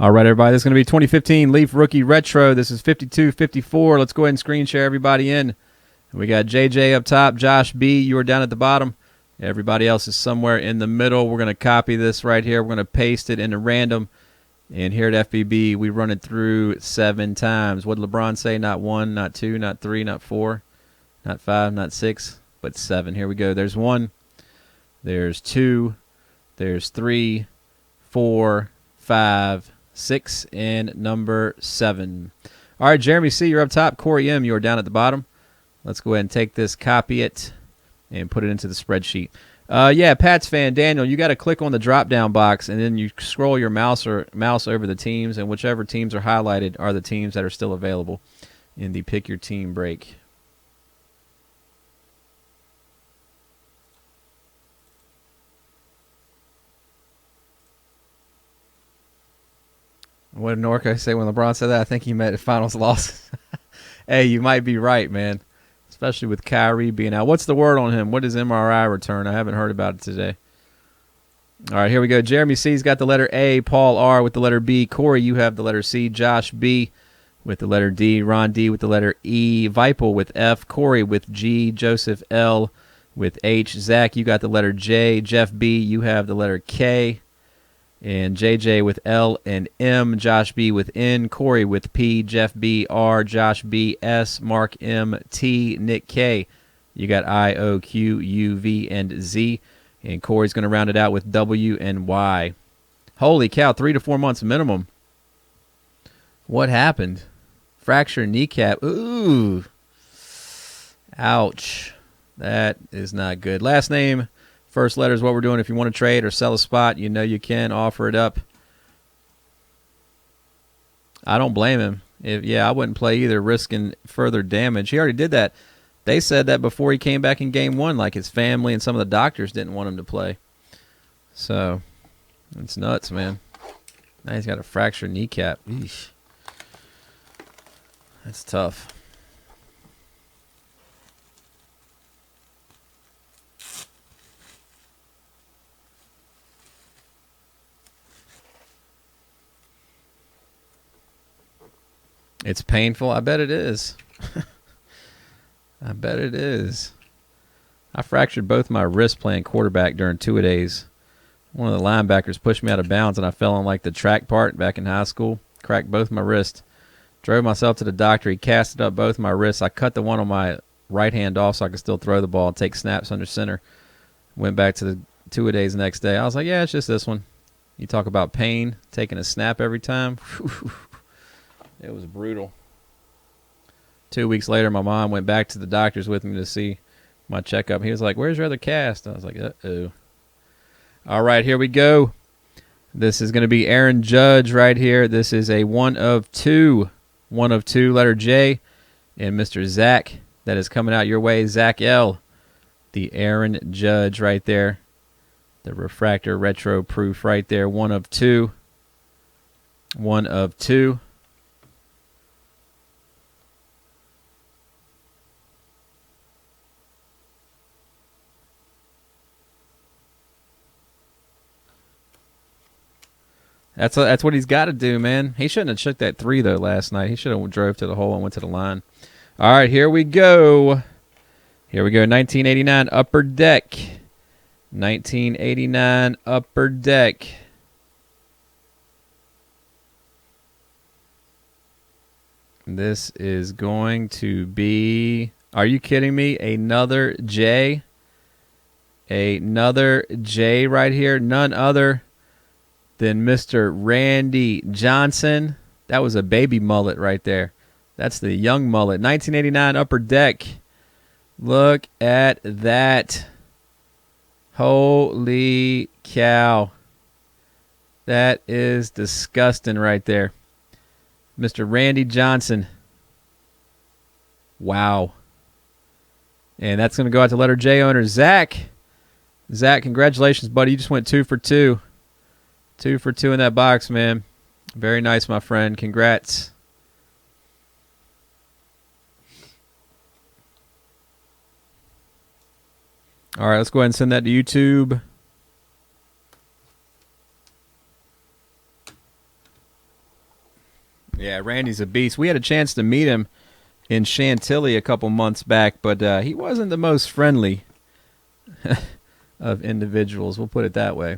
All right, everybody. This is going to be 2015 Leaf Rookie Retro. This is 52-54. Let's go ahead and screen share everybody in. We got JJ up top, Josh B. You are down at the bottom. Everybody else is somewhere in the middle. We're going to copy this right here. We're going to paste it into random. And here at FBB, we run it through 7 times. What did LeBron say? Not 1, not 2, not 3, not 4, not 5, not 6, but 7. Here we go. There's 1. There's 2. There's 3, 4, 5, 6, and number 7. All right, Jeremy C., you're up top. Corey M., you are down at the bottom. Let's go ahead and take this, copy it, and put it into the spreadsheet. Yeah, Pats fan, Daniel, you got to click on the drop-down box, and then you scroll your mouse over the teams, and whichever teams are highlighted are the teams that are still available in the Pick Your Team break. What did Norco say when LeBron said that? I think he meant finals loss. Hey, you might be right, man. Especially with Kyrie being out. What's the word on him? What is MRI return? I haven't heard about it today. All right, here we go. Jeremy C's got the letter A. Paul R with the letter B. Corey, you have the letter C. Josh B with the letter D. Ron D with the letter E. Vipel with F. Corey with G. Joseph L with H. Zach, you got the letter J. Jeff B, you have the letter K. And JJ with L and M, Josh B with N, Corey with P, Jeff B, R, Josh B, S, Mark M, T, Nick K. You got I, O, Q, U, V, and Z. And Corey's going to round it out with W and Y. Holy cow, 3 to 4 months minimum. What happened? Fracture kneecap. Ooh. Ouch. That is not good. Last name. First letter is what we're doing. If you want to trade or sell a spot, you know you can offer it up. I don't blame him. I wouldn't play either, risking further damage. He already did that. They said that before he came back in game 1, like his family and some of the doctors didn't want him to play. So, it's nuts, man. Now he's got a fractured kneecap. Eesh. That's tough. It's painful. I bet it is. I bet it is. I fractured both my wrists playing quarterback during two-a-days. One of the linebackers pushed me out of bounds, and I fell on like the track part back in high school. Cracked both my wrists. Drove myself to the doctor. He casted up both my wrists. I cut the one on my right hand off so I could still throw the ball and take snaps under center. Went back to the two-a-days the next day. I was like, yeah, it's just this one. You talk about pain, taking a snap every time. It was brutal. 2 weeks later, my mom went back to the doctors with me to see my checkup. He was like, where's your other cast? I was like, uh-oh. All right, here we go. This is going to be Aaron Judge right here. This is a 1 of 2. 1 of 2, letter J. And Mr. Zach, that is coming out your way, Zach L. The Aaron Judge right there. The refractor retro proof right there. 1 of 2. 1 of 2. That's what he's got to do, man. He shouldn't have shook that 3, though, last night. He should have drove to the hole and went to the line. All right, here we go. Here we go, 1989 Upper Deck. 1989 Upper Deck. This is going to be, are you kidding me? Another J. Another J right here. None other than Mr. Randy Johnson. That was a baby mullet right there. That's the young mullet. 1989 Upper Deck. Look at that. Holy cow. That is disgusting right there. Mr. Randy Johnson. Wow. And that's going to go out to letter J owner Zach. Zach, congratulations, buddy. You just went 2 for 2. 2 for 2 in that box, man. Very nice, my friend. Congrats. All right, let's go ahead and send that to YouTube. Yeah, Randy's a beast. We had a chance to meet him in Chantilly a couple months back, but he wasn't the most friendly of individuals. We'll put it that way.